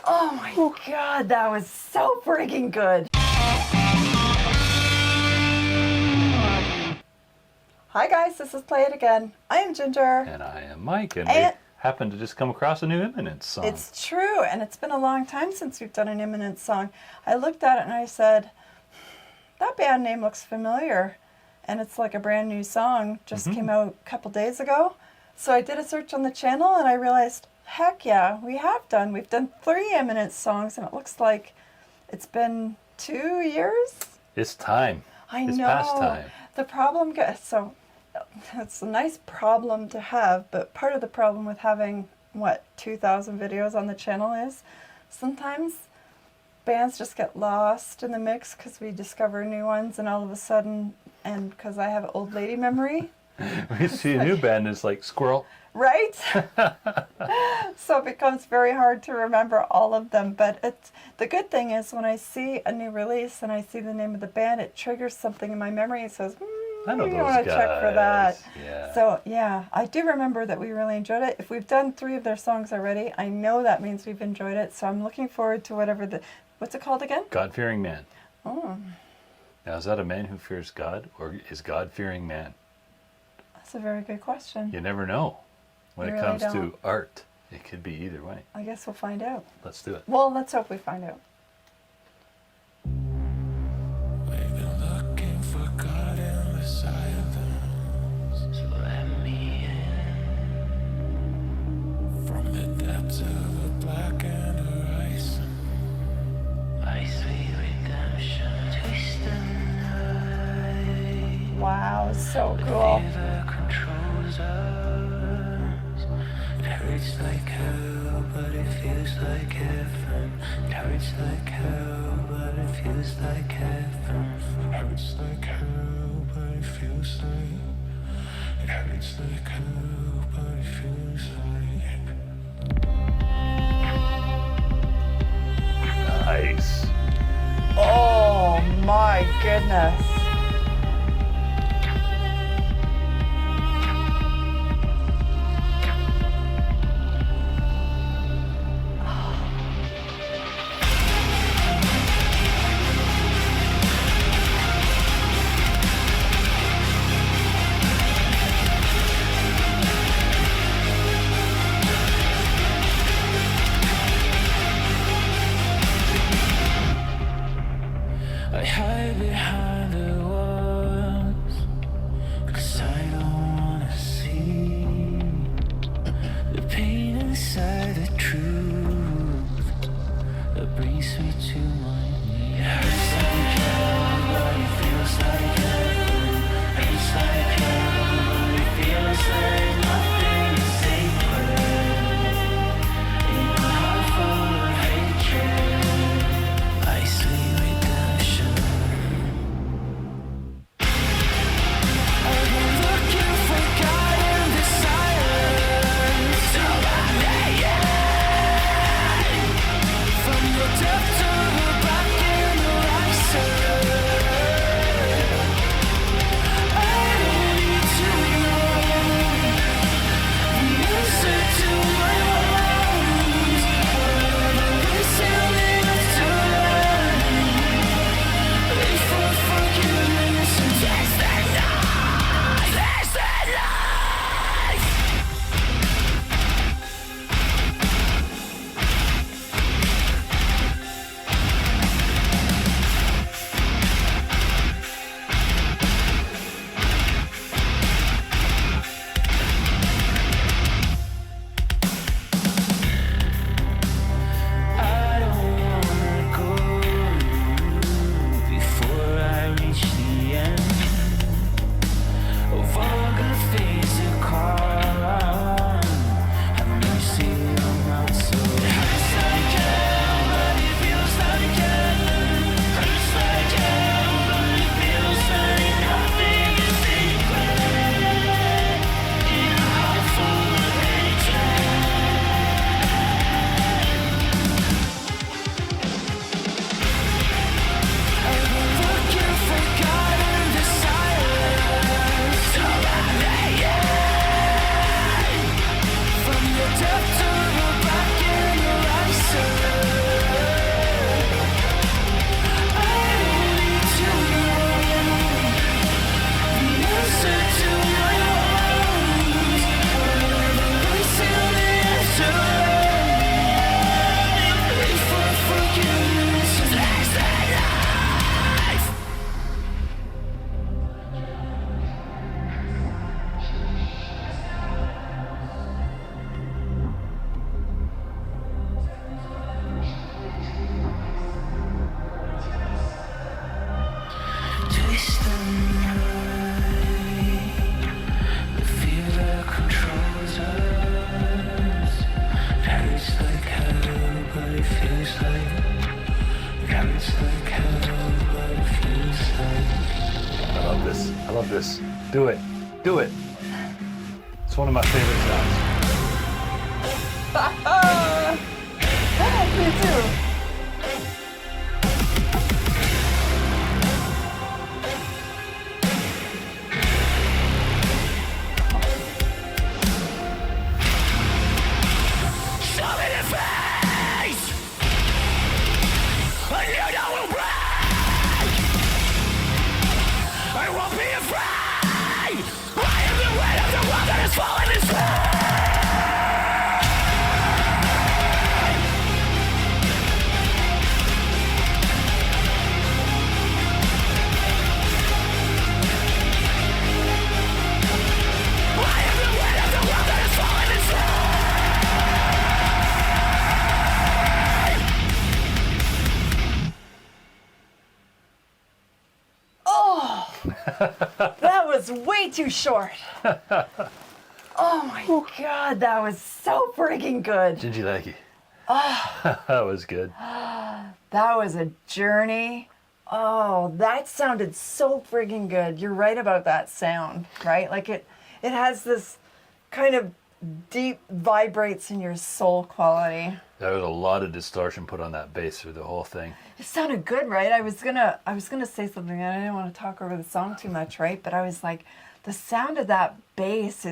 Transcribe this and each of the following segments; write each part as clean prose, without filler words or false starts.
Oh my God, that was so freaking good. Hi guys, this is Play It Again. I am Ginger. And I am Mike, and we happened to just come across a new Imminence song. It's true, and it's been a long time since we've done an Imminence song. I looked at it and I said, that band name looks familiar. And it's like a brand new song, just came out a couple days ago. So I did a search on the channel and I realized, heck yeah, we've done 3 Imminence songs, and it looks like it's been 2 years. It's time. It's know. Past time. The problem, so it's a nice problem to have, but part of the problem with having, 2,000 videos on the channel is sometimes bands just get lost in the mix because we discover new ones, and all of a sudden, and because I have old lady memory. We see a new band, it's like squirrel. Right? So it becomes very hard to remember all of them. But the good thing is when I see a new release and I see the name of the band, it triggers something in my memory and says, I know you those want to guys. check for that. Yeah. So yeah, I do remember that we really enjoyed it. If we've done 3 of their songs already, I know that means we've enjoyed it. So I'm looking forward to what's it called again? God-fearing man. Oh. Now, is that a man who fears God, or is God-fearing man? That's a very good question. You never know. When You it really comes don't. to art, it could be either way. I guess we'll find out. Let's do it. Well, let's hope we find out. We've been looking for God in the silence. So let me in. From the depths of a blackened horizon. My sweet redemption. Twist the night. Wow, so cool. Fever controls us. It hurts like hell, but it feels like heaven. It hurts like hell, but it feels like heaven. It hurts like hell, but it feels like. It hurts like hell, but it feels like. Nice. Oh my goodness. I hide behind the walls, 'cause I don't wanna see the pain inside the truth that brings me to my knees. It hurts like hell, but it feels like heaven. It hurts like hell, but it feels like nothing is sacred. In a heart full of hatred, I see redemption. I've been looking for God in the silence. So let me in. From the depths of a feels like. Yeah, it's like hell, but it feels like. I love this. I love this. Do it. Do it. It's one of my favorite sounds. Me too. Shove it in your face! And you know we'll break! I won't be afraid! I am the weight of the world that is falling in slaves! I am the weight of the world that is falling in That was way too short. Oh my God, that was so friggin' good. Did you like it? That was good. That was a journey. Oh, that sounded so friggin' good. You're right about that sound, right? Like it has this kind of deep vibrates in your soul quality. There was a lot of distortion put on that bass through the whole thing. It sounded good, right? I was gonna say something and I didn't want to talk over the song too much, right? But I was like, the sound of that bass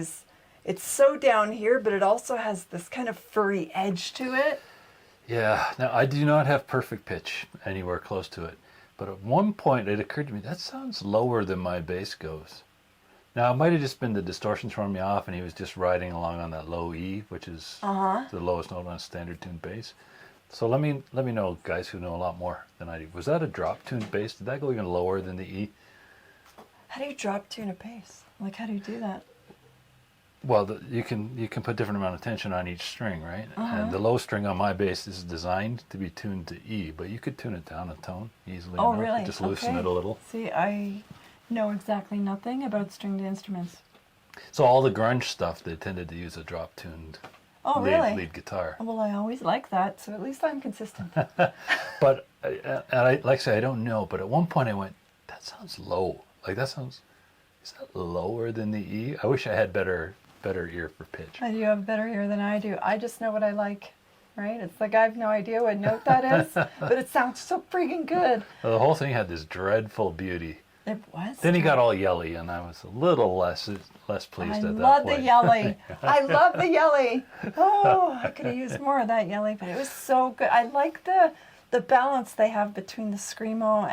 it's so down here, but it also has this kind of furry edge to it. Yeah. Now, I do not have perfect pitch anywhere close to it. But at one point, it occurred to me, that sounds lower than my bass goes. Now, it might have just been the distortion throwing me off, and he was just riding along on that low E, which is the lowest note on a standard tuned bass. So let me know, guys who know a lot more than I do. Was that a drop tuned bass? Did that go even lower than the E? How do you drop tune a bass? Like, how do you do that? Well, you can put different amount of tension on each string, right? And the low string on my bass is designed to be tuned to E, but you could tune it down a tone easily. Oh, enough. really? Just loosen Okay. it a little. See, I know exactly nothing about stringed instruments. So all the grunge stuff, they tended to use a drop tuned Oh, really? lead guitar. Well, I always like that, so at least I'm consistent. But and I like I say, I don't know, but at one point I went, that sounds low. Like is that lower than the E? I wish I had better ear for pitch. I do have a better ear than I do. I just know what I like, right? It's like I have no idea what note that is, but it sounds so freaking good. Well, the whole thing had this dreadful beauty. It was. Then he got all yelly, and I was a little less pleased I at that love point. the yelly. I love the yelly. Oh, I could have used more of that yelly, but it was so good. I like the balance they have between the screamo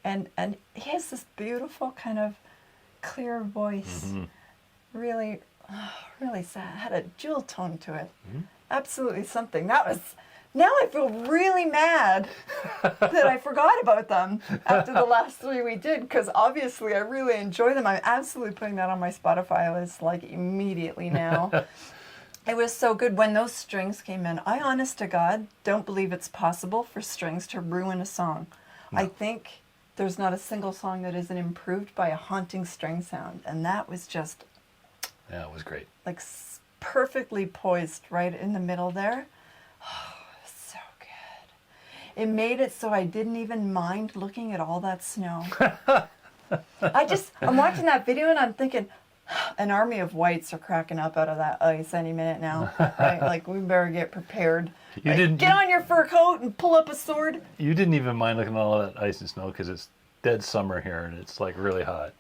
and he has this beautiful kind of clear voice. Really, really sad. Had a jewel tone to it. Absolutely something. Now I feel really mad that I forgot about them after the last three we did, because obviously I really enjoy them. I'm absolutely putting that on my Spotify list like immediately now. It was so good when those strings came in. I, honest to God, don't believe it's possible for strings to ruin a song. No. I think there's not a single song that isn't improved by a haunting string sound, and that was just... Yeah, it was great. Like perfectly poised right in the middle there. Oh, so good. It made it so I didn't even mind looking at all that snow. I'm watching that video and I'm thinking, an army of whites are cracking up out of that ice any minute now. Right? Like, we better get prepared. Like, get on your fur coat and pull up a sword. You didn't even mind looking at all that ice and snow because it's dead summer here and it's like really hot.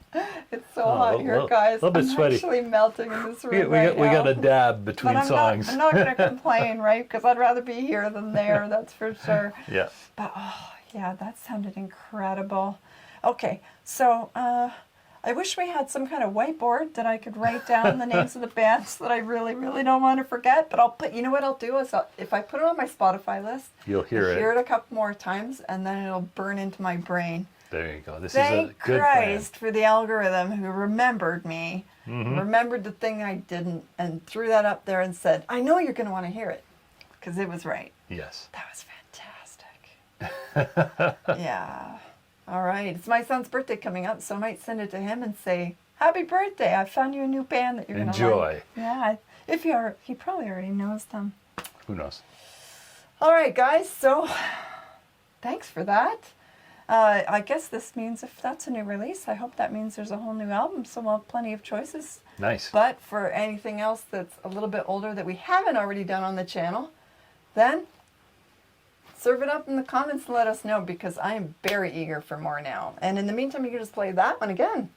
It's so hot here, guys. A little bit sweaty. I'm actually melting in this room we got a dab between songs. I'm not going to complain, right? Because I'd rather be here than there, that's for sure. Yeah. But, oh, yeah, that sounded incredible. Okay, so I wish we had some kind of whiteboard that I could write down the names of the bands that I really, really don't want to forget. But you know what I'll do is if I put it on my Spotify list, you'll hear it a couple more times, and then it'll burn into my brain. There you go. Thank is a good Christ for the algorithm who remembered me, remembered the thing I didn't, and threw that up there and said, I know you're going to want to hear it, because it was right. Yes. That was fantastic. Yeah. All right. It's my son's birthday coming up, so I might send it to him and say, happy birthday. I found you a new band that you're going to like. Enjoy. Yeah. He probably already knows them. Who knows? All right, guys. So thanks for that. I guess this means if that's a new release, I hope that means there's a whole new album. So we'll have plenty of choices. Nice. But for anything else that's a little bit older that we haven't already done on the channel, then serve it up in the comments and let us know, because I am very eager for more now. And in the meantime, you can just play that one again.